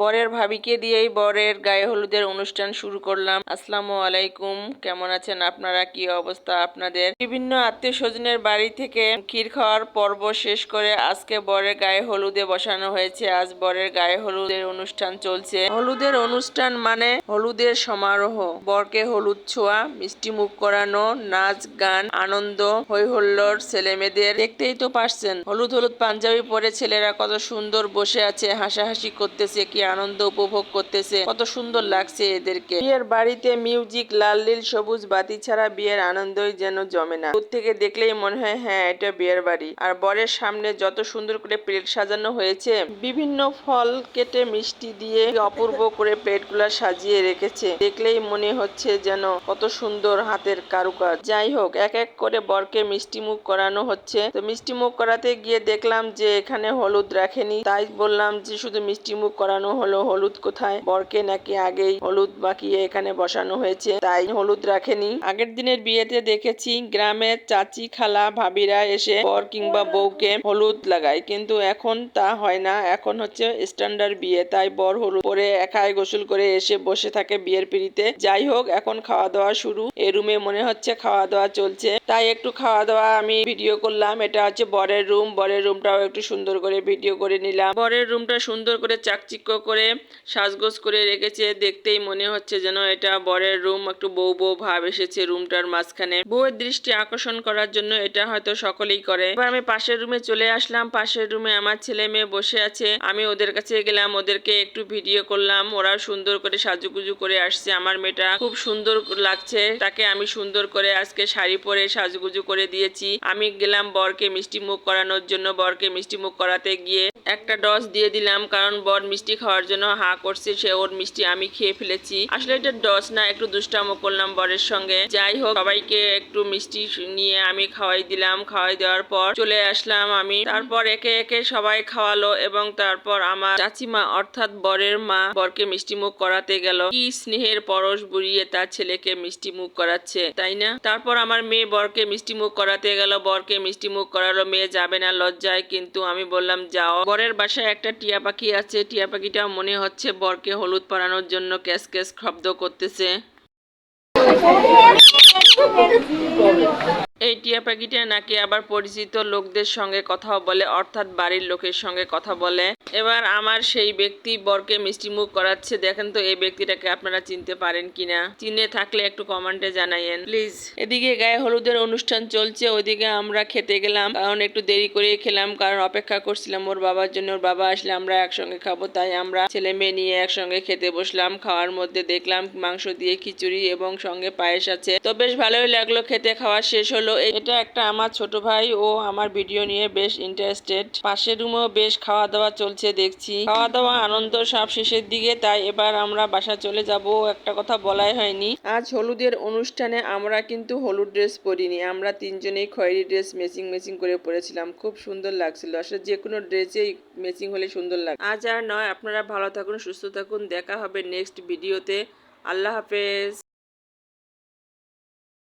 বরের ভাবিকে দিয়েই বরের গায়ে হলুদের অনুষ্ঠান শুরু করলাম। আসসালামু আলাইকুম, কেমন আছেন আপনারা? কি অবস্থা আপনাদের? বিভিন্ন আত্মীয় স্বজনের বাড়ি থেকে ক্ষীর খাওয়ার পর্ব শেষ করে আজকে বরের গায়ে হলুদে বসানো হয়েছে। আজ বরের গায়ে হলুদের অনুষ্ঠান চলছে। হলুদের অনুষ্ঠান মানে হলুদের সমারোহ। বরকে হলুদ ছোঁয়া, মিষ্টি মুখ করানো, নাচ গান, আনন্দ, হই হুল্লোড়। ছেলে মেয়েদের দেখতেই তো পারছেন, হলুদ হলুদ পাঞ্জাবি পরে ছেলেরা কত সুন্দর বসে আছে, হাসাহাসি করতেছে, কি আনন্দ উপভোগ করতেছে, কত সুন্দর লাগছে এদেরকে। বিয়ের বাড়িতে মিউজিক, লাল নীল সবুজ বাতি ছাড়া বিয়ের আনন্দই যেন জমে না। দূর থেকে দেখলেই মনে হয় হ্যাঁ এটা বিয়ের বাড়ি। আর বরের সামনে যত সুন্দর করে প্লেট সাজানো হয়েছে, বিভিন্ন ফল কেটে মিষ্টি দিয়ে অপূর্ব করে প্লেটগুলা সাজিয়ে রেখেছে। দেখলেই মনে হচ্ছে যেন কত সুন্দর হাতের কারুকাজ। যাই হোক, এক এক করে বরকে মিষ্টি মুখ করানো হচ্ছে। তো মিষ্টি মুখ করাতে গিয়ে দেখলাম যে এখানে হলুদ রাখেনি। তাই বললাম যে শুধু মিষ্টি মুখ করানো হলো, হলুদ কোথায়? বরকে নাকি আগেই হলুদ মাখিয়ে এখানে বসানো হয়েছে, তাই হলুদ রাখেনি। আগের দিনের বিয়েতে দেখেছি গ্রামের চাচি খালা ভাবিরা এসে বর কিংবা বউকে হলুদ লাগায়, কিন্তু এখন তা হয় না। এখন হচ্ছে স্ট্যান্ডার্ড বিয়ে, তাই বর হলুদ পরে একাই গোসল করে এসে বসে থাকে বিয়ের পিড়িতে। যাই হোক, এখন খাওয়া দাওয়া শুরু। এই রুমে মনে হচ্ছে খাওয়া দাওয়া চলছে, তাই একটু খাওয়া দাওয়া আমি ভিডিও করলাম। এটা হচ্ছে বরের রুম। বরের রুমটাও একটু সুন্দর করে ভিডিও করে নিলাম। বরের রুমটা সুন্দর করে চাকচিক্য করে সাজগোজ করে রেখেছে। দেখতেই মনে হচ্ছে যেন এটা বরের রুম। একটু বউ বউ ভাব এসেছে রুমটার মাঝখানে। বউয়ের দৃষ্টি আকর্ষণ করার জন্য এটা হয়তো সকলেই করে। এবার আমি পাশের রুমে চলে আসলাম। পাশের রুমে আমার ছেলে মেয়ে বসে আছে। আমি ওদের কাছে গেলাম, ওদেরকে একটু ভিডিও করলাম। ওরা সুন্দর করে সাজুগুজু করে আসছে। আমার মেয়েটা খুব সুন্দর লাগছে, তাকে আমি সুন্দর করে আজকে শাড়ি পরে সাজুগুজু করে দিয়েছি। আমি গেলাম বরকে মিষ্টি মুখ করানোর জন্য। বরকে মিষ্টি মুখ করাতে গিয়ে একটা ডস দিয়ে দিলাম, কারণ বর মিষ্টি খাওয়ার জন্য হা করছে। সে ওর মিষ্টি আমি খেয়ে ফেলেছি। আসলে এটা ডস না, একটু দুষ্টামো করলাম বরের সঙ্গে। যাই হোক, সবাইকে একটু মিষ্টি নিয়ে আমি খাওয়াই দিলাম। খাওয়াই দেওয়ার পর চলে আসলাম আমি। তারপর একে একে সবাই খাওয়ালো এবং তারপর আমার চাচিমা অর্থাৎ বরের মা বরকে মিষ্টি মুখ করাতে গেল। কি স্নেহের পরশ বুড়িয়ে তার ছেলেকে মিষ্টি মুখ করাচ্ছে, তাই না? তারপর আমার মেয়ে বরকে মিষ্টি মুখ করাতে গেল। বরকে মিষ্টি মুখ করালো। মেয়ে যাবে না লজ্জায়, কিন্তু আমি বললাম যাও। বরের বাসায় একটা টিয়া পাখি আছে। টিয়া পাখিটা মনে হচ্ছে বরকে হলুদ পরানোর জন্য ক্যাস ক্যাস শব্দ করতেছে। এই টিয়া পাখিটা নাকি আবার পরিচিত লোকদের সঙ্গে কথা বলে, অর্থাৎ বাড়ির লোকের সঙ্গে কথা বলে। এবার আমার সেই ব্যক্তি বরকে মিষ্টি মুখ করাচ্ছে। দেখেন তো এই ব্যক্তিটাকে আপনারা চিনতে পারেন কিনা? চিনে থাকলে একটু কমেন্টে জানাইয়েন প্লিজ। এদিকে গায়ে হলুদের অনুষ্ঠান চলছে, ওইদিকে আমরা খেতে গেলাম। কারণ একটু দেরি করে খেলাম, কারণ অপেক্ষা করছিলাম ওর বাবার জন্য। ওর বাবা আসলে আমরা একসঙ্গে খাবো, তাই আমরা ছেলে মেয়ে নিয়ে একসঙ্গে খেতে বসলাম। খাওয়ার মধ্যে দেখলাম মাংস দিয়ে খিচুড়ি এবং সঙ্গে পায়েস আছে। তো বেশ ভালোই লাগলো খেতে। খাওয়া শেষ হলো। এটা একটা আমার ছোট ভাই, ও আমার ভিডিও নিয়ে বেশ ইন্টারেস্টেড। পাশের রুমেও বেশ খাওয়া দাওয়া চলছে দেখছি। খাওয়া দাওয়া আনন্দ সব শেষের দিকে, তাই এবার আমরা বাসা চলে যাব। একটা কথা বলাই হয়নি, আজ হলুদের অনুষ্ঠানে আমরা কিন্তু হলুদ ড্রেস পরিনি। আমরা তিনজনেই খয়েরি ড্রেস ম্যাচিং ম্যাচিং করে পরেছিলাম। খুব সুন্দর লাগছিল। আসলে যে কোনো ড্রেসেই ম্যাচিং হলে সুন্দর লাগে। আজ আর নয়, আপনারা ভালো থাকুন, সুস্থ থাকুন। দেখা হবে নেক্সট ভিডিওতে। আল্লাহ হাফেজ।